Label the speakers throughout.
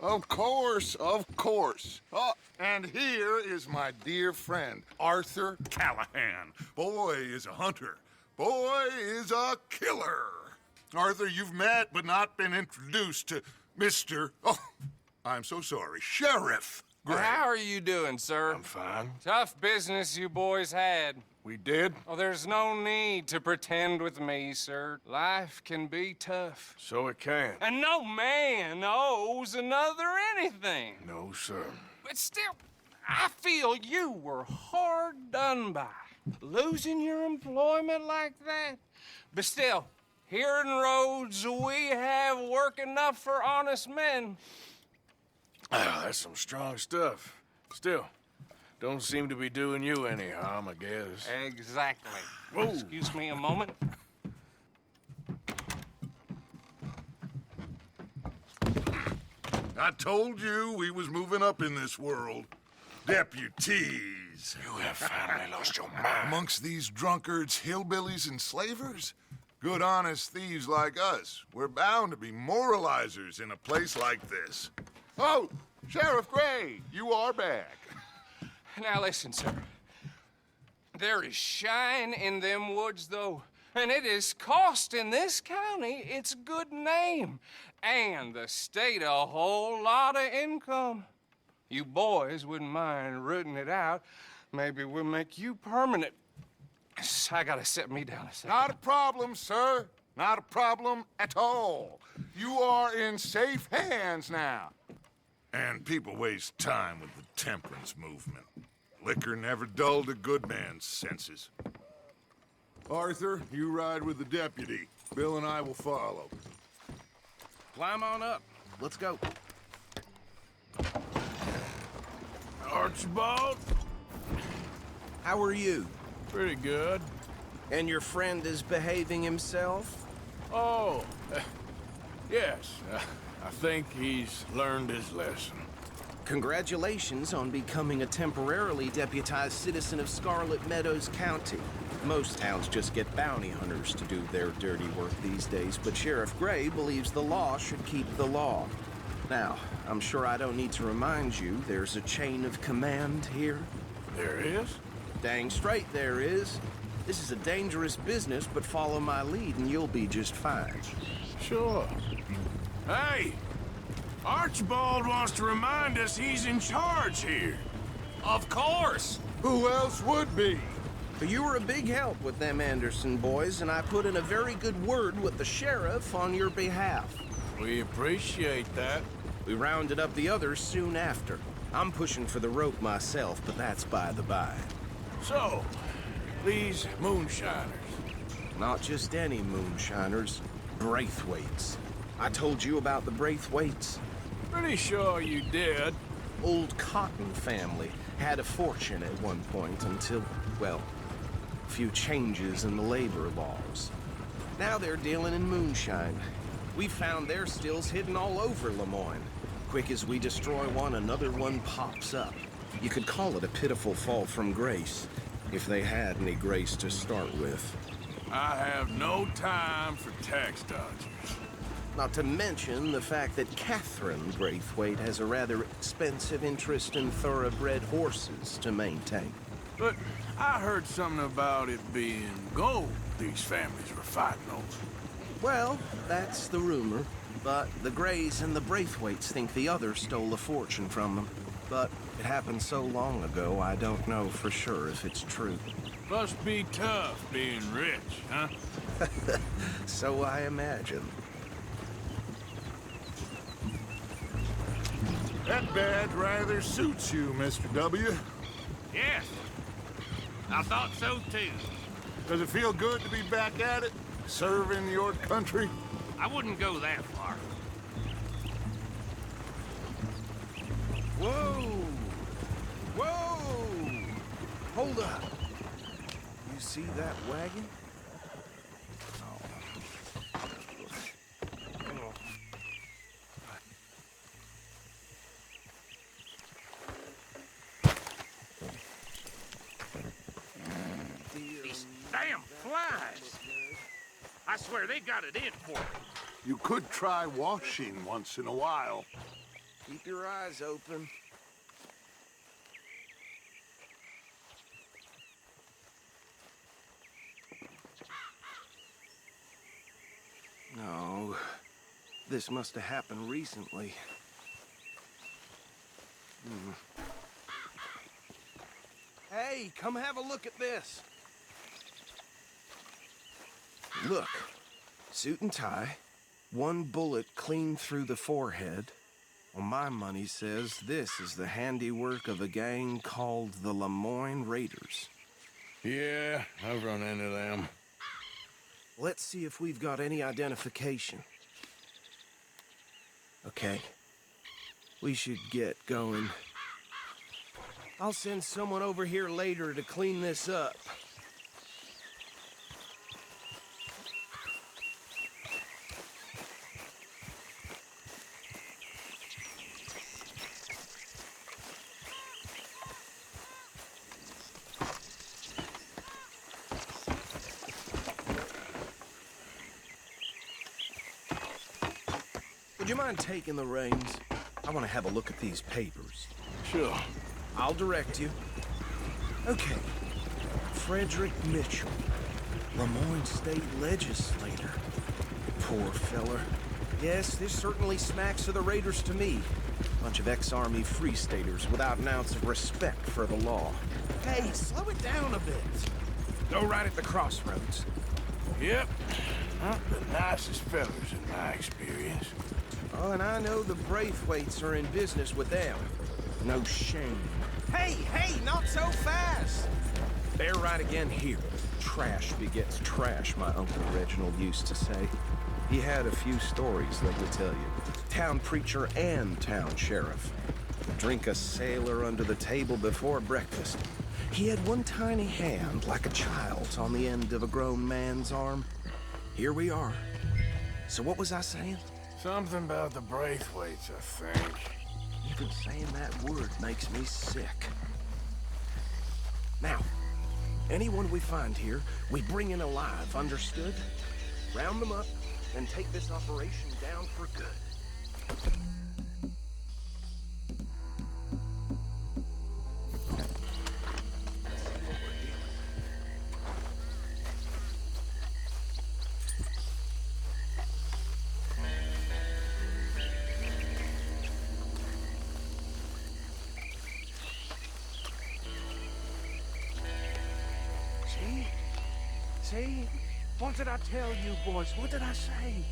Speaker 1: Of course, of course. Oh, and here is my dear friend, Arthur Callahan. Boy is a hunter. Boy is a killer. Arthur, you've met but not been introduced to Mr. Oh, I'm so sorry, Sheriff Gray.
Speaker 2: Well, how are you doing, sir?
Speaker 1: I'm fine.
Speaker 2: Tough business you boys had.
Speaker 1: We did?
Speaker 2: Oh, there's no need to pretend with me, sir. Life can be tough.
Speaker 1: So it can.
Speaker 2: And no man owes another anything.
Speaker 1: No, sir.
Speaker 2: But still, I feel you were hard done by. Losing your employment like that. But still, here in Rhodes, we have work enough for honest men.
Speaker 3: Ah, that's some strong stuff. Still, don't seem to be doing you any harm, I guess.
Speaker 2: Exactly.
Speaker 3: Whoa.
Speaker 2: Excuse me a moment.
Speaker 1: I told you we was moving up in this world. Deputies.
Speaker 3: You have finally lost your mind.
Speaker 1: Amongst these drunkards, hillbillies, and slavers? Good honest thieves like us. We're bound to be moralizers in a place like this. Oh, Sheriff Gray, you are back.
Speaker 2: Now listen, sir. There is shine in them woods, though. And it is costing this county its good name. And the state a whole lot of income. You boys wouldn't mind rooting it out. Maybe we'll make you permanent. I gotta set me down a second.
Speaker 1: Not a problem, sir. Not a problem at all. You are in safe hands now. And people waste time with the temperance movement. Liquor never dulled a good man's senses. Arthur, you ride with the deputy. Bill and I will follow.
Speaker 4: Climb on up. Let's go.
Speaker 3: Archibald?
Speaker 4: How are you?
Speaker 3: Pretty good.
Speaker 4: And your friend is behaving himself?
Speaker 3: Oh, yes. I think he's learned his lesson.
Speaker 4: Congratulations on becoming a temporarily deputized citizen of Scarlet Meadows County. Most towns just get bounty hunters to do their dirty work these days, but Sheriff Gray believes the law should keep the law. Now, I'm sure I don't need to remind you there's a chain of command here.
Speaker 3: There is?
Speaker 4: Dang straight there is. This is a dangerous business, but follow my lead and you'll be just fine.
Speaker 3: Sure. Hey! Archibald wants to remind us he's in charge here.
Speaker 2: Of course!
Speaker 1: Who else would be?
Speaker 4: You were a big help with them Anderson boys, and I put in a very good word with the sheriff on your behalf.
Speaker 3: We appreciate that.
Speaker 4: We rounded up the others soon after. I'm pushing for the rope myself, but that's by the by.
Speaker 3: So, these moonshiners.
Speaker 4: Not just any moonshiners, Braithwaites. I told you about the Braithwaites.
Speaker 3: Pretty sure you did.
Speaker 4: Old Cotton family had a fortune at one point until, well, a few changes in the labor laws. Now they're dealing in moonshine. We found their stills hidden all over Lemoyne. Quick as we destroy one, another one pops up. You could call it a pitiful fall from grace, if they had any grace to start with.
Speaker 3: I have no time for tax dodgers.
Speaker 4: Not to mention the fact that Catherine Braithwaite has a rather expensive interest in thoroughbred horses to maintain.
Speaker 3: But I heard something about it being gold these families were fighting over.
Speaker 4: Well, that's the rumor. But the Grays and the Braithwaites think the other stole a fortune from them. But it happened so long ago, I don't know for sure if it's true.
Speaker 3: Must be tough being rich, huh?
Speaker 4: So I imagine.
Speaker 1: That badge rather suits you, Mr. W.
Speaker 5: Yes, I thought so too.
Speaker 1: Does it feel good to be back at it? Serving your country?
Speaker 5: I wouldn't go that far.
Speaker 4: Whoa! Whoa! Hold up. You see that wagon?
Speaker 5: These damn flies. I swear they got it in for me.
Speaker 1: You could try washing once in a while.
Speaker 4: Keep your eyes open. No, this must have happened recently. Hey, come have a look at this. Look, suit and tie, one bullet clean through the forehead. Well, my money says this is the handiwork of a gang called the Lemoyne Raiders.
Speaker 3: Yeah, I've run into them.
Speaker 4: Let's see if we've got any identification. Okay. We should get going. I'll send someone over here later to clean this up. Would you mind taking the reins? I want to have a look at these papers.
Speaker 3: Sure.
Speaker 4: I'll direct you. Okay. Frederick Mitchell, Lemoyne State Legislator. Poor feller. Yes, this certainly smacks of the Raiders to me. Bunch of ex-Army Free Staters without an ounce of respect for the law. Hey, slow it down a bit. Go right at the crossroads.
Speaker 3: Yep. Not the nicest fellas in my experience.
Speaker 4: Oh, and I know the Braithwaites are in business with them. No shame. Hey, not so fast! Bear right again here. Trash begets trash, my Uncle Reginald used to say. He had a few stories, let me tell you. Town preacher and town sheriff. Drink a sailor under the table before breakfast. He had one tiny hand, like a child's, on the end of a grown man's arm. Here we are. So what was I saying?
Speaker 3: Something about the Braithwaites, I think.
Speaker 4: Even saying that word makes me sick. Now, anyone we find here, we bring in alive, understood? Round them up, and take this operation down for good. See? What did I tell you, boys? What did I say?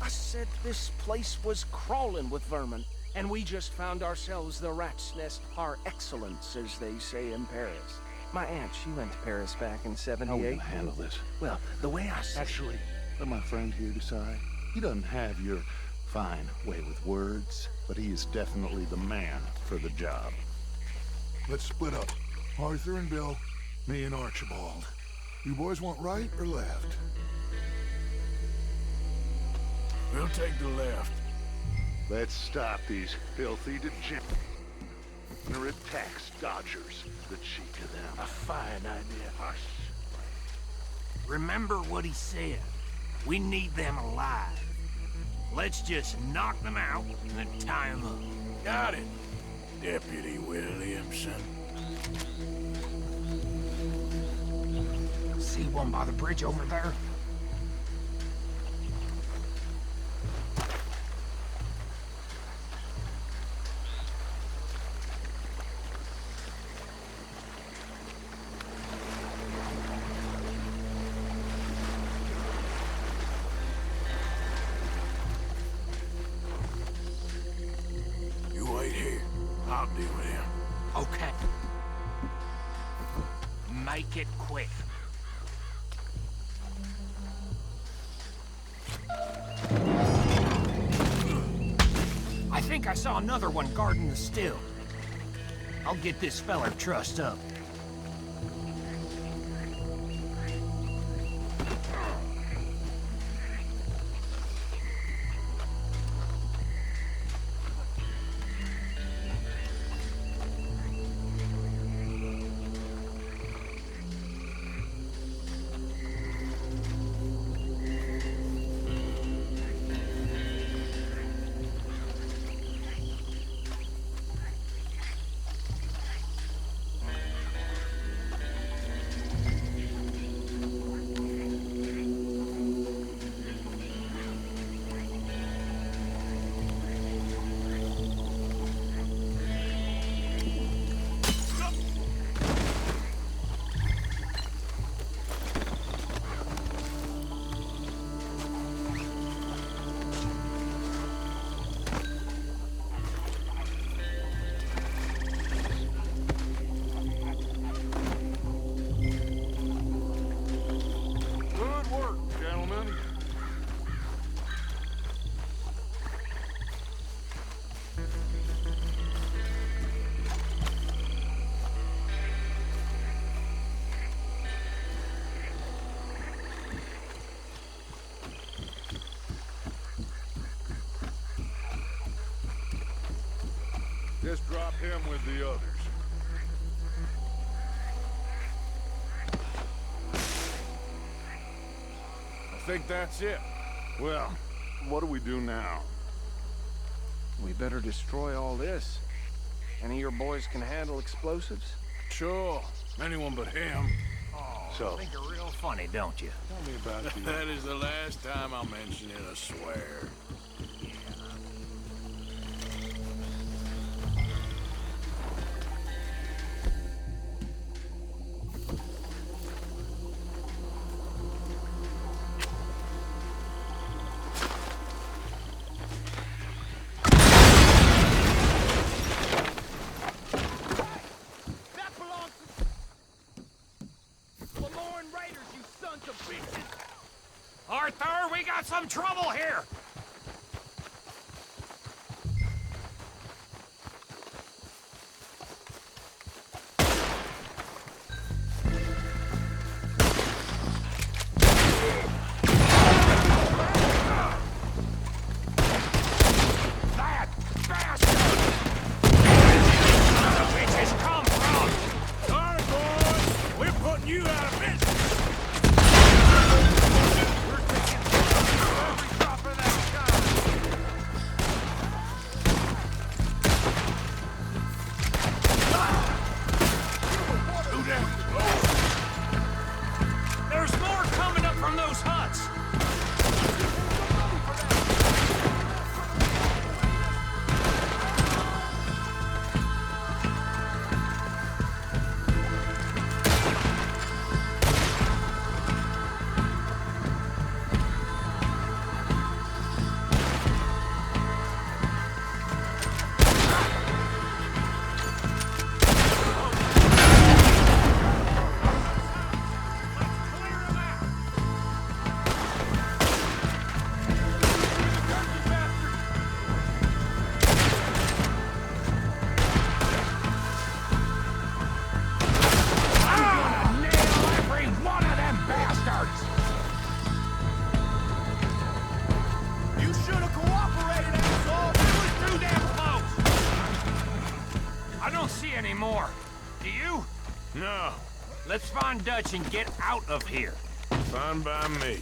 Speaker 4: I said this place was crawling with vermin, and we just found ourselves the rat's nest par excellence, as they say in Paris. My aunt, she went to Paris back in '78.
Speaker 6: How are we gonna handle this?
Speaker 4: Well, the way I said...
Speaker 6: Actually, let my friend here decide. He doesn't have your fine way with words, but he is definitely the man for the job.
Speaker 7: Let's split up. Arthur and Bill, me and Archibald. You boys want right or left?
Speaker 3: We'll take the left.
Speaker 6: Let's stop these filthy degenerate tax dodgers. The cheek of them.
Speaker 3: A fine idea.
Speaker 6: Hush.
Speaker 8: Remember what he said. We need them alive. Let's just knock them out and then tie them up.
Speaker 3: Got it, Deputy Williamson.
Speaker 8: See one by the bridge over there?
Speaker 3: You wait here. I'll deal with him.
Speaker 8: Okay. Make it quick. I think I saw another one guarding the still. I'll get this feller trussed up.
Speaker 1: just drop him with the others.
Speaker 3: I think that's it.
Speaker 1: Well, what do we do now?
Speaker 4: We better destroy all this. Any of your boys can handle explosives?
Speaker 3: Sure. Anyone but him.
Speaker 1: So,
Speaker 8: Think you're real funny, don't you?
Speaker 1: tell me about the...
Speaker 3: That is the last time I'll mention it, I swear.
Speaker 8: That belongs to Lemoyne Raiders, you sons of bitches! Arthur, we got some trouble here! That bastard! Where the bitches come from?
Speaker 3: All right, boys. We're putting you out of business.
Speaker 8: We're taking every drop of that gun!
Speaker 3: Who that?
Speaker 8: There's more coming up from those huts! Clear 'em out! I'm gonna nail every one of them bastards! You should have cooperated, asshole! We was too damn close! I don't see any more. Do you?
Speaker 3: No.
Speaker 8: Let's find Dutch and get out of here.
Speaker 3: Fine by me.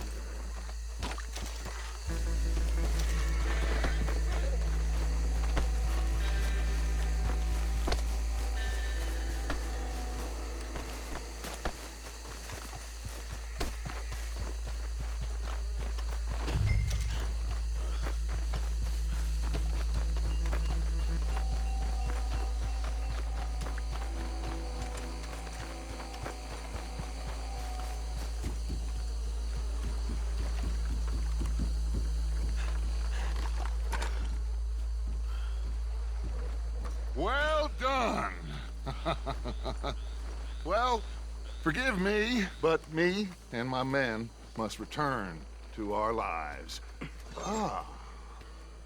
Speaker 1: Well done. Well, forgive me, but me and my men must return to our lives. Ah,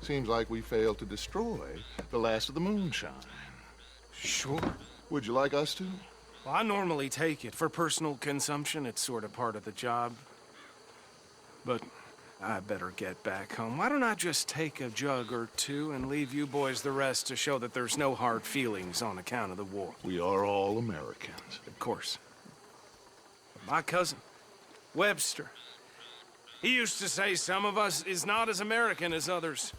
Speaker 1: seems like we failed to destroy the last of the moonshine.
Speaker 4: Sure.
Speaker 1: Would you like us to?
Speaker 4: Well, I normally take it. For personal consumption, it's sort of part of the job. But I better get back home. Why don't I just take a jug or two and leave you boys the rest to show that there's no hard feelings on account of the war?
Speaker 1: We are all Americans.
Speaker 4: Of course. But my cousin, Webster, he used to say some of us is not as American as others,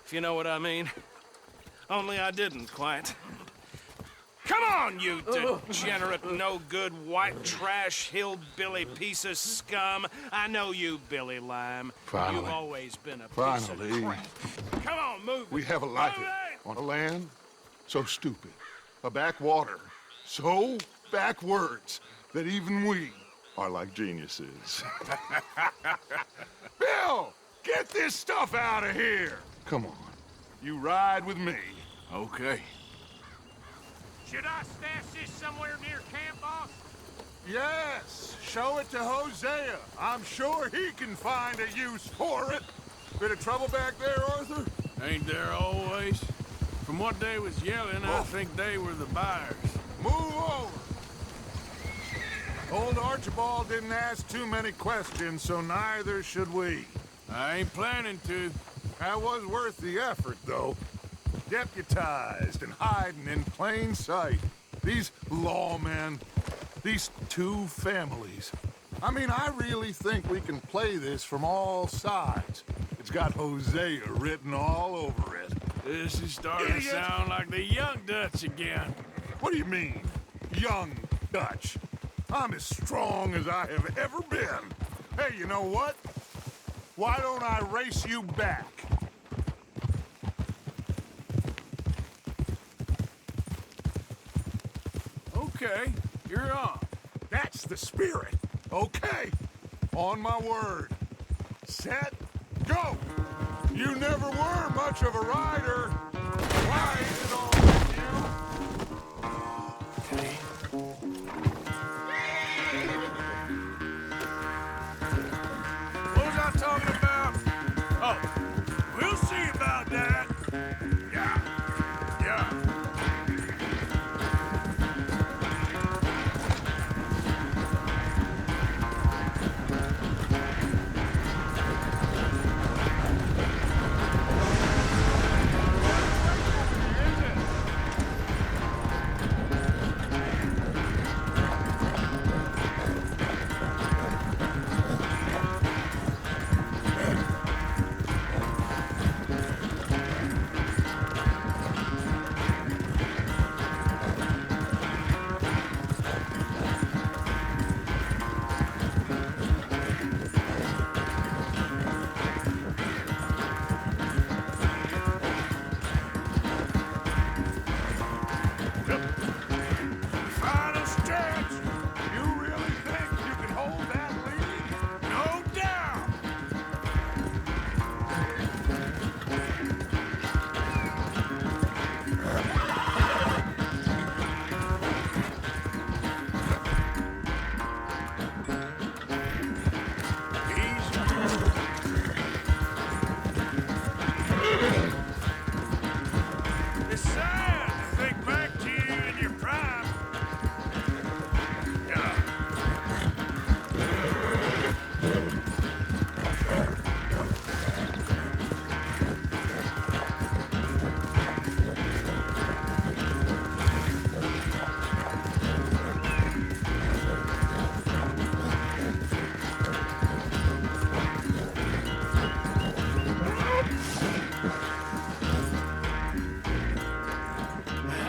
Speaker 4: if you know what I mean. Only I didn't quite. Come on, you degenerate, no-good, white trash, hillbilly piece of scum. I know you, Billy Lime.
Speaker 1: Finally.
Speaker 4: You've always been a piece
Speaker 1: Finally.
Speaker 4: of crap. Come on, move
Speaker 1: We
Speaker 4: it.
Speaker 1: have a life
Speaker 4: Move it!
Speaker 1: on a land so stupid, a backwater so backwards that even we are like geniuses. Bill, get this stuff out of here. Come on, you ride with me.
Speaker 3: Okay.
Speaker 8: Should I stash this somewhere near camp, boss?
Speaker 1: Yes, show it to Hosea. I'm sure he can find a use for it. Bit of trouble back there, Arthur?
Speaker 3: Ain't there always? From what they was yelling, I think they were the buyers.
Speaker 1: Move over. Old Archibald didn't ask too many questions, so neither should we.
Speaker 3: I ain't planning to.
Speaker 1: That was worth the effort, though. deputized and hiding in plain sight. These lawmen, these two families. I mean, I really think we can play this from all sides. It's got Hosea written all over it.
Speaker 3: This is starting to
Speaker 1: Idiot.
Speaker 3: sound like the Young Dutch again.
Speaker 1: What do you mean, young Dutch? I'm as strong as I have ever been. Hey, you know what? Why don't I race you back?
Speaker 3: Okay, you're on.
Speaker 1: That's the spirit. Okay. On my word. Set, go! You never were much of a rider. Why is it all with you?
Speaker 3: Okay. What was I talking about? Oh, we'll see about that.
Speaker 1: Yeah. Yeah.
Speaker 3: Final stretch.
Speaker 1: You really think you can hold that lead?
Speaker 3: No doubt. It's sad to think back to you in your prime. Yeah.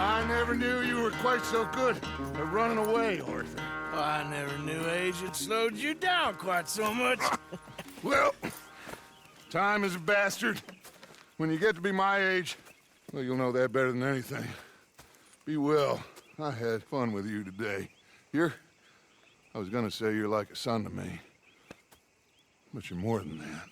Speaker 1: I never knew you were quite so good at running away, Arthur.
Speaker 3: I never knew age had slowed you down quite so much.
Speaker 1: Well, time is a bastard. When you get to be my age, well, you'll know that better than anything. Be well. I had fun with you today. I was gonna say you're like a son to me. But you're more than that.